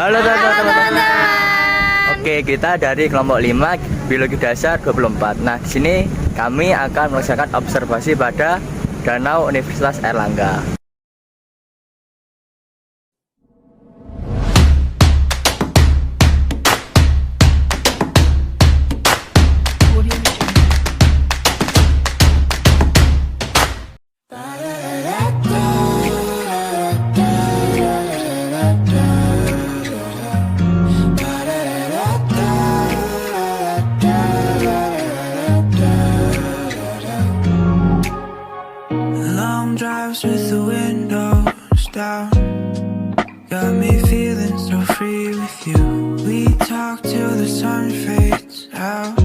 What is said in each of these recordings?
Halo teman-teman. Oke, kita dari kelompok 5 Biologi Dasar 24. Nah, di sini kami akan melaksanakan observasi pada Danau Universitas Airlangga. Drives with the windows down, got me feeling so free with you. We talk till the sun fades out,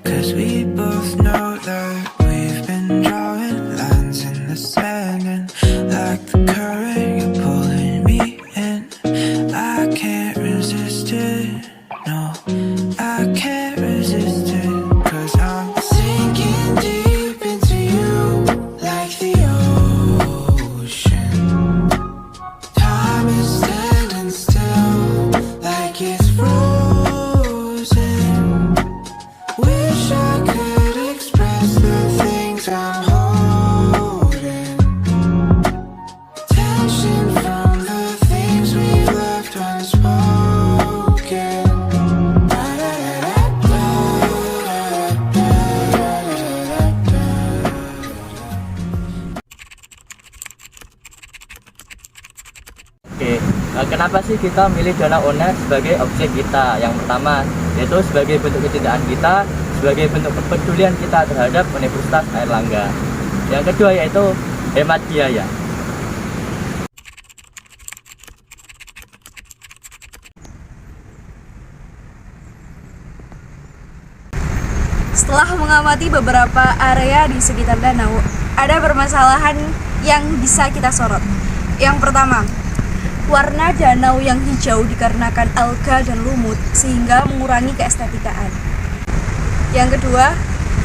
'cause we both know that we've been drawing lines in the sand, and like the current you're pulling me in. I can't resist it, no, I can't resist it, 'cause I'm sinking deep into you like the ocean. Time is standing still like it's frozen. Wish I could express the things I'm holding. Tension from the things we've left unspoken. Oke, kenapa sih kita milih Danau UNER sebagai objek kita? Yang pertama, yaitu sebagai bentuk kecintaan kita, sebagai bentuk kepedulian kita terhadap Universitas Airlangga. Yang kedua yaitu hemat biaya. Setelah mengamati beberapa area di sekitar danau, ada permasalahan yang bisa kita sorot. Yang pertama, warna danau yang hijau dikarenakan alga dan lumut sehingga mengurangi keestetikaan. Yang kedua,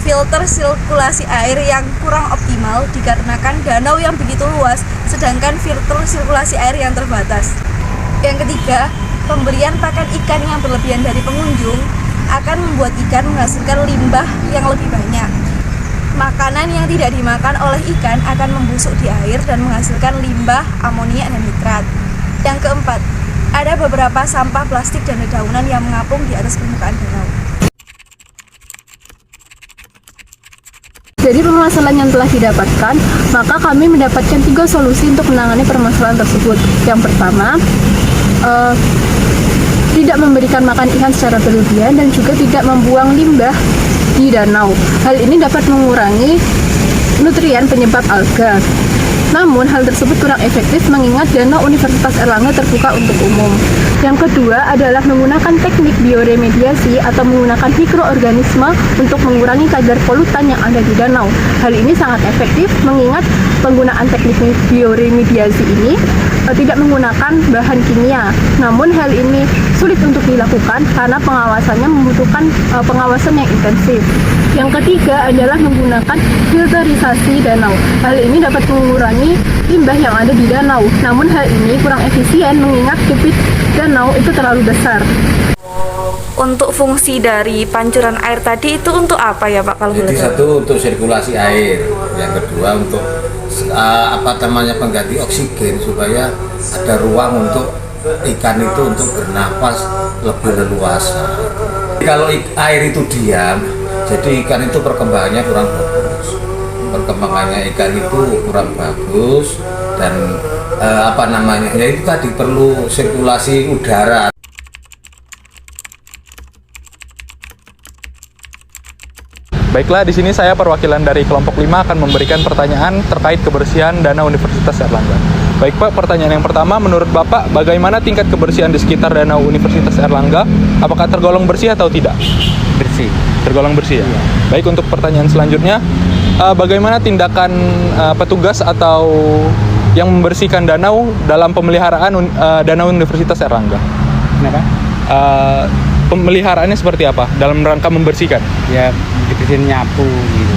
filter sirkulasi air yang kurang optimal dikarenakan danau yang begitu luas sedangkan filter sirkulasi air yang terbatas. Yang ketiga, pemberian pakan ikan yang berlebihan dari pengunjung akan membuat ikan menghasilkan limbah yang lebih banyak. Makanan yang tidak dimakan oleh ikan akan membusuk di air dan menghasilkan limbah, amonia, dan nitrat. Yang keempat, ada beberapa sampah plastik dan dedaunan yang mengapung di atas permukaan danau. Dari permasalahan yang telah didapatkan, maka kami mendapatkan 3 solusi untuk menangani permasalahan tersebut. Yang pertama, tidak memberikan makan ikan secara berlebihan dan juga tidak membuang limbah di danau. Hal ini dapat mengurangi nutrien penyebab alga. Namun, hal tersebut kurang efektif mengingat Danau Universitas Airlangga terbuka untuk umum. Yang kedua adalah menggunakan teknik bioremediasi atau menggunakan mikroorganisme untuk mengurangi kadar polutan yang ada di danau. Hal ini sangat efektif mengingat penggunaan teknik bioremediasi ini tidak menggunakan bahan kimia. Namun, hal ini sulit untuk dilakukan karena pengawasannya membutuhkan pengawasan yang intensif. Yang ketiga adalah menggunakan filterisasi danau. Hal ini dapat mengurangi limbah yang ada di danau. Namun hal ini kurang efisien mengingat debit danau itu terlalu besar. Untuk fungsi dari pancuran air tadi itu untuk apa ya Pak? Kalau jadi satu untuk sirkulasi air, yang kedua untuk pengganti oksigen supaya ada ruang untuk ikan itu untuk bernapas lebih leluasa. Kalau air itu diam, jadi ikan itu perkembangannya kurang bagus. Perkembangannya ikan itu kurang bagus dan ya itu tadi perlu sirkulasi udara. Baiklah, di sini saya perwakilan dari kelompok 5 akan memberikan pertanyaan terkait kebersihan Danau Universitas Airlangga. Baik Pak, pertanyaan yang pertama, menurut Bapak bagaimana tingkat kebersihan di sekitar Danau Universitas Airlangga? Apakah tergolong bersih atau tidak? Bersih. Tergolong bersih ya? Baik, untuk pertanyaan selanjutnya, bagaimana tindakan petugas atau yang membersihkan danau dalam pemeliharaan Danau Universitas Airlangga? Kenapa? Pemeliharaannya seperti apa dalam rangka membersihkan? Ya dibersihin, nyapu gitu.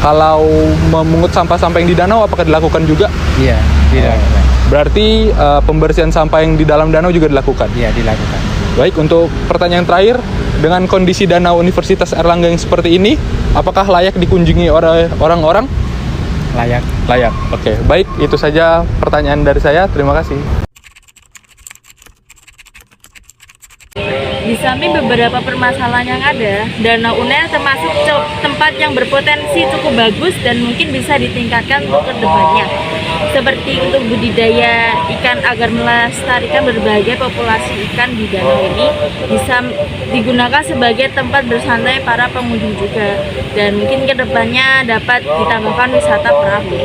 Kalau memungut sampah-sampah yang di danau apakah dilakukan juga? Iya, dilakukan. Berarti pembersihan sampah yang di dalam danau juga dilakukan? Iya, dilakukan. Baik, untuk pertanyaan terakhir, dengan kondisi danau Universitas Airlangga yang seperti ini, apakah layak dikunjungi oleh orang-orang? Layak. Layak. Oke, baik, itu saja pertanyaan dari saya. Terima kasih. Di samping beberapa permasalahan yang ada, Danau Uner termasuk tempat yang berpotensi cukup bagus dan mungkin bisa ditingkatkan untuk kedepannya. Seperti untuk budidaya ikan agar melestarikan berbagai populasi ikan di danau ini bisa digunakan sebagai tempat bersantai para pengunjung juga. Dan mungkin kedepannya dapat ditambahkan wisata perahu.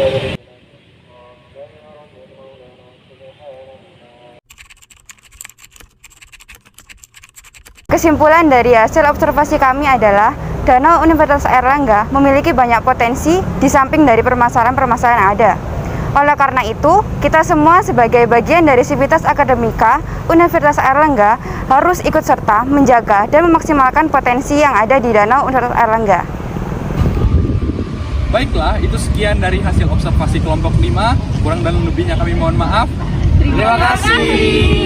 Kesimpulan dari hasil observasi kami adalah Danau Universitas Airlangga memiliki banyak potensi di samping dari permasalahan-permasalahan yang ada. Oleh karena itu, kita semua sebagai bagian dari Sivitas Akademika Universitas Airlangga harus ikut serta menjaga dan memaksimalkan potensi yang ada di Danau Universitas Airlangga. Baiklah, itu sekian dari hasil observasi kelompok 5. Kurang dan lebihnya kami mohon maaf. Terima kasih.